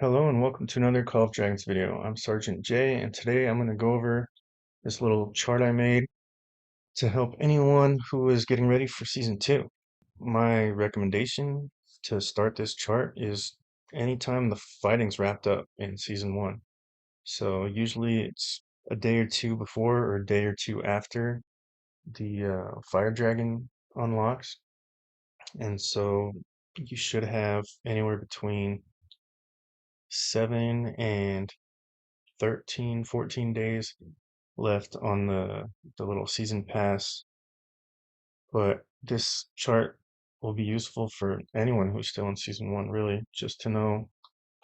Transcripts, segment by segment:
Hello and welcome to another Call of Dragons video. I'm Sergeant J, and today I'm going to go over this little chart I made to help anyone who is getting ready for Season 2. My recommendation to start this chart is anytime the fighting's wrapped up in Season 1. So usually it's a day or two before or a day or two after the Fire Dragon unlocks. And so you should have anywhere between 7 and 13, 14 days left on the little season pass, but this chart will be useful for anyone who's still in season 1, really, just to know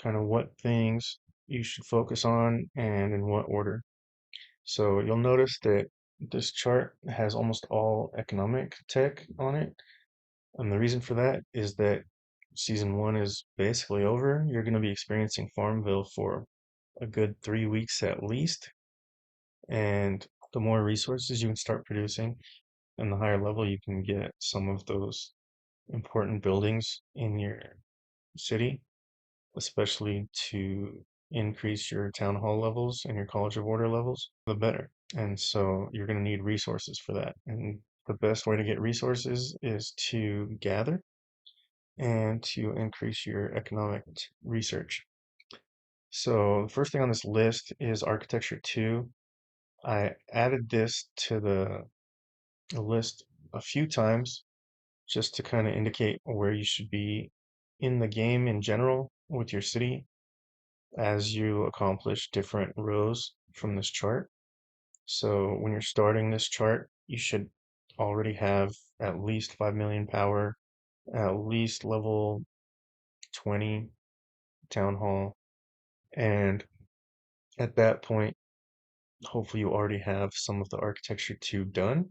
kind of what things you should focus on and in what order. So you'll notice that this chart has almost all economic tech on it, and the reason for that is that season 1 is basically over. You're going to be experiencing Farmville for a good 3 weeks at least, and the more resources you can start producing and the higher level you can get some of those important buildings in your city, especially to increase your town hall levels and your College of Order levels, the better. And so you're going to need resources for that. And the best way to get resources is to gather and to increase your economic research. So the first thing on this list is Architecture 2. I added this to the list a few times just to kind of indicate where you should be in the game in general with your city as you accomplish different rows from this chart. So when you're starting this chart, you should already have at least 5 million power, at least level 20 town hall, and at that point, hopefully you already have some of the architecture 2 done.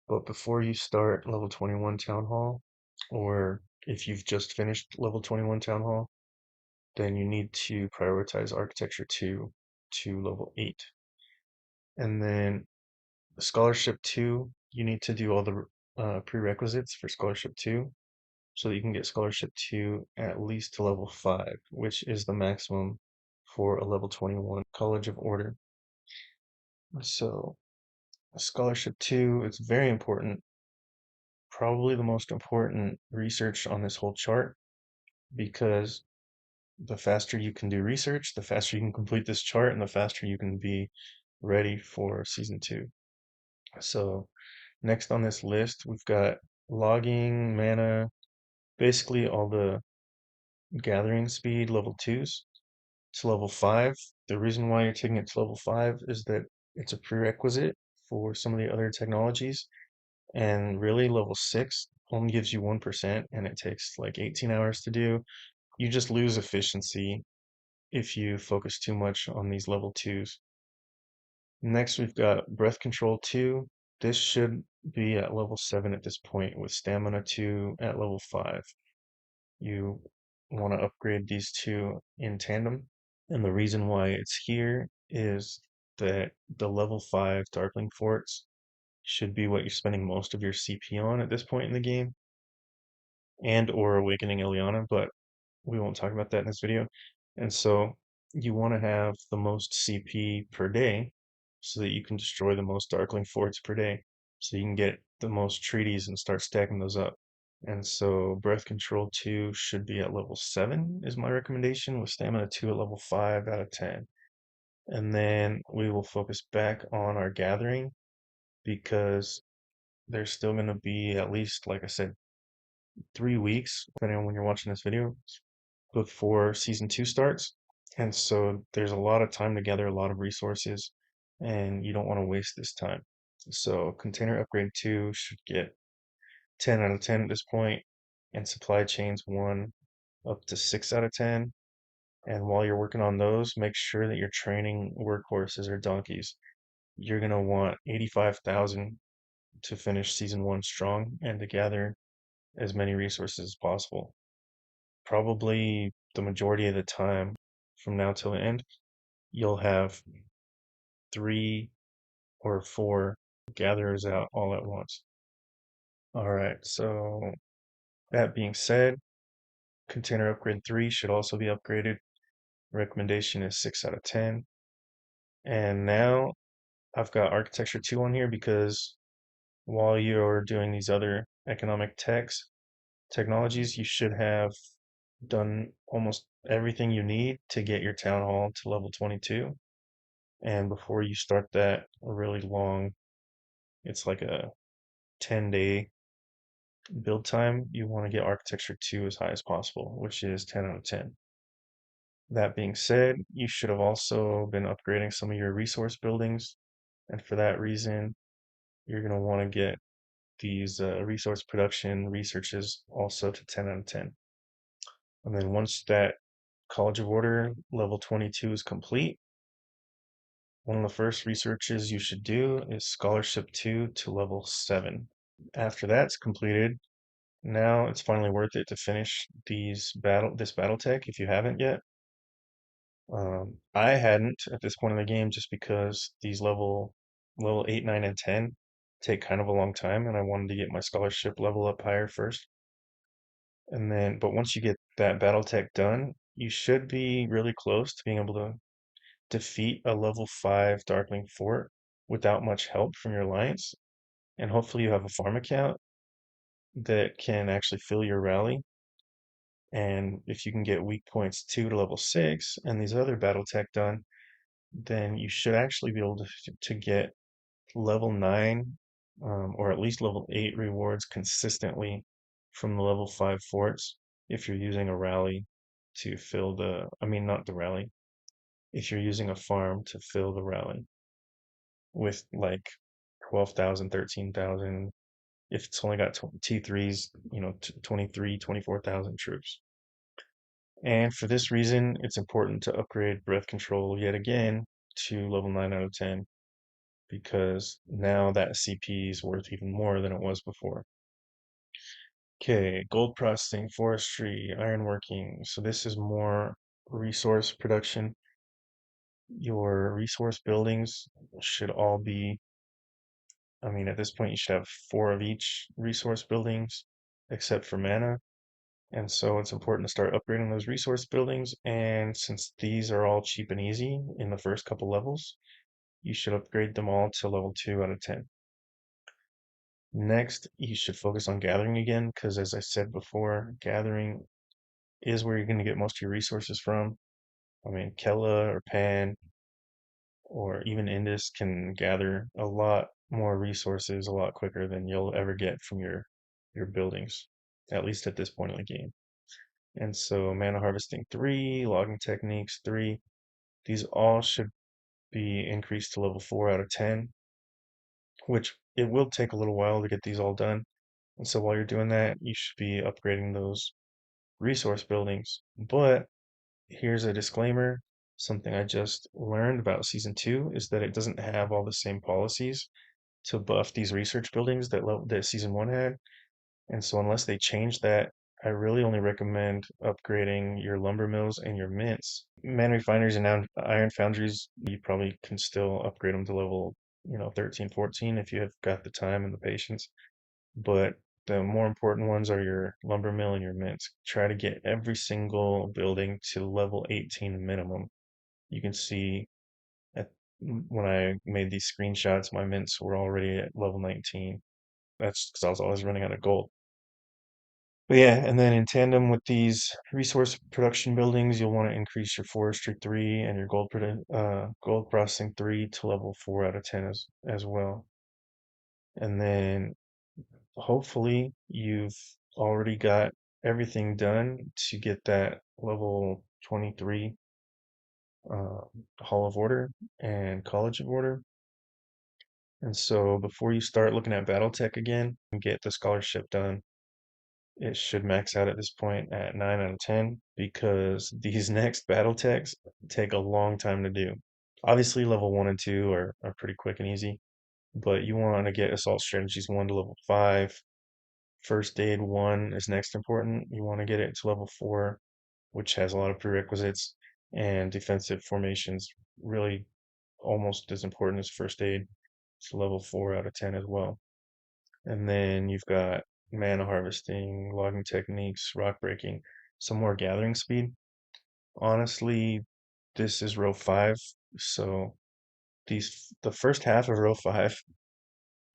But before you start level 21 Town Hall, or if you've just finished level 21 Town Hall, then you need to prioritize Architecture 2 to level 8. And then Scholarship 2, you need to do all the prerequisites for Scholarship 2 so that you can get Scholarship 2 at least to level 5, which is the maximum for a level 21 College of Order. So Scholarship 2 is very important, probably the most important research on this whole chart, because the faster you can do research, the faster you can complete this chart, and the faster you can be ready for season 2. So next on this list, we've got logging, mana, basically all the gathering speed level 2s to level 5. The reason why you're taking it to level 5 is that it's a prerequisite for some of the other technologies. And really, level 6 only gives you 1%, and it takes like 18 hours to do. You just lose efficiency if you focus too much on these level 2s. Next, we've got Breath Control 2. This should be at level 7 at this point, with Stamina 2 at level 5. You want to upgrade these two in tandem. And the reason why it's here is that the level 5 Darkling Forts should be what you're spending most of your CP on at this point in the game, and or Awakening Ileana, but we won't talk about that in this video. And so you want to have the most CP per day so that you can destroy the most Darkling Forts per day, so you can get the most treaties and start stacking those up. And so Breath Control 2 should be at level 7 is my recommendation, with Stamina 2 at level 5 out of 10. And then we will focus back on our gathering, because there's still going to be at least, like I said, 3 weeks, depending on when you're watching this video, before season 2 starts. And so there's a lot of time to gather a lot of resources, and you don't want to waste this time. So Container Upgrade 2 should get 10 out of 10 at this point, and Supply Chains 1 up to 6 out of 10. And while you're working on those, make sure that you're training workhorses or donkeys. You're going to want 85,000 to finish season 1 strong and to gather as many resources as possible. Probably the majority of the time from now till the end, you'll have 3 or 4 gatherers out all at once. All right, so that being said, Container Upgrade 3 should also be upgraded. Recommendation is 6 out of 10. And now I've got architecture 2 on here because while you're doing these other economic technologies, you should have done almost everything you need to get your town hall to level 22. And before you start that really long, it's like a 10-day build time, you want to get architecture 2 as high as possible, which is 10 out of 10. That being said, you should have also been upgrading some of your resource buildings. And for that reason, you're going to want to get these resource production researches also to 10 out of 10. And then once that College of Order level 22 is complete, one of the first researches you should do is Scholarship 2 to level 7. After that's completed, now it's finally worth it to finish this battle tech if you haven't yet. I hadn't at this point in the game just because these level 8, 9, and 10 take kind of a long time, and I wanted to get my scholarship level up higher first. And then, but once you get that battle tech done, you should be really close to being able to defeat a level 5 Darkling Fort without much help from your alliance. And hopefully you have a farm account that can actually fill your rally. And if you can get weak points 2 to level 6 and these other battle tech done, then you should actually be able to get level 9 or at least level 8 rewards consistently from the level 5 forts if you're using a rally to fill I mean, not the rally, if you're using a farm to fill the rally with like 12,000, 13,000. If it's only got T3s, 23, 24,000 troops. And for this reason, it's important to upgrade breath control yet again to level 9 out of 10 because now that CP is worth even more than it was before. Okay, gold processing, forestry, ironworking. So this is more resource production. Your resource buildings should all be, I mean, at this point you should have 4 of each resource buildings except for mana. And so it's important to start upgrading those resource buildings. And since these are all cheap and easy in the first couple levels, you should upgrade them all to level 2 out of 10. Next, you should focus on gathering again, because as I said before, gathering is where you're going to get most of your resources from. I mean, Kella or Pan or even Indus can gather a lot more resources a lot quicker than you'll ever get from your buildings, at least at this point in the game. And so mana harvesting 3, logging techniques 3, these all should be increased to level 4 out of 10, which it will take a little while to get these all done. And so while you're doing that, you should be upgrading those resource buildings. But here's a disclaimer. Something I just learned about Season 2 is that it doesn't have all the same policies to buff these research buildings that Season 1 had. And so unless they change that, I really only recommend upgrading your lumber mills and your mints. Man refineries and iron foundries, you probably can still upgrade them to level, 13, 14 if you have got the time and the patience. But the more important ones are your lumber mill and your mints. Try to get every single building to level 18 minimum. You can see at, when I made these screenshots, my mints were already at level 19. That's because I was always running out of gold. But yeah, and then in tandem with these resource production buildings, you'll want to increase your forestry 3 and your gold processing 3 to level 4 out of 10 as well. And then hopefully you've already got everything done to get that level 23 uh, Hall of Order and College of Order. And so before you start looking at Battletech again and get the scholarship done, it should max out at this point at 9 out of 10 because these next battle techs take a long time to do. Obviously, level 1 and 2 are pretty quick and easy, but you want to get Assault Strategies 1 to level 5. First Aid 1 is next important. You want to get it to level 4, which has a lot of prerequisites, and Defensive Formations really almost as important as First Aid. It's level 4 out of 10 as well. And then you've got mana harvesting, logging techniques, rock breaking, some more gathering speed. Honestly, this is row 5. So the first half of row 5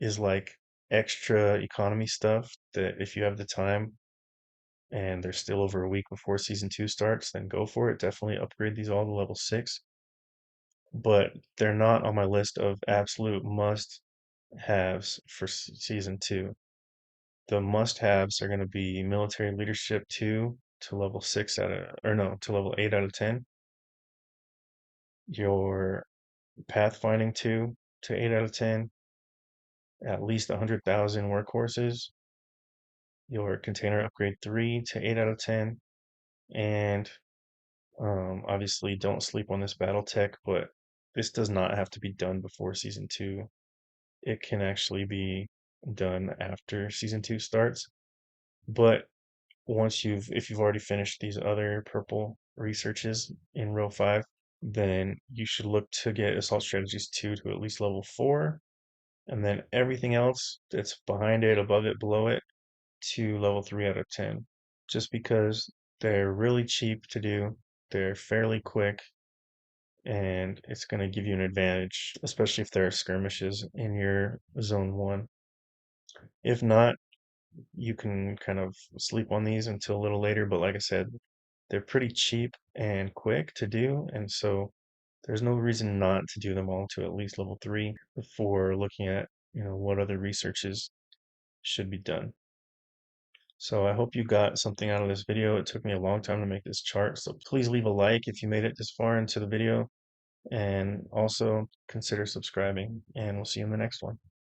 is like extra economy stuff that if you have the time and there's still over a week before season 2 starts, then go for it. Definitely upgrade these all to level 6. But they're not on my list of absolute must haves for season 2. The must haves are going to be military leadership 2 to level 6 out of, or no, to level 8 out of 10. Your pathfinding 2 to 8 out of 10. At least 100,000 workhorses. Your container upgrade 3 to 8 out of 10. And obviously, don't sleep on this battle tech, but this does not have to be done before season 2. It can actually be done after season 2 starts. But if you've already finished these other purple researches in row 5, then you should look to get Assault Strategies 2 to at least level 4, and then everything else that's behind it, above it, below it, to level 3 out of 10. Just because they're really cheap to do, they're fairly quick, and it's going to give you an advantage, especially if there are skirmishes in your zone 1. If not, you can kind of sleep on these until a little later, but like I said, they're pretty cheap and quick to do, and so there's no reason not to do them all to at least level 3 before looking at, what other researches should be done. So I hope you got something out of this video. It took me a long time to make this chart, so please leave a like if you made it this far into the video, and also consider subscribing, and we'll see you in the next one.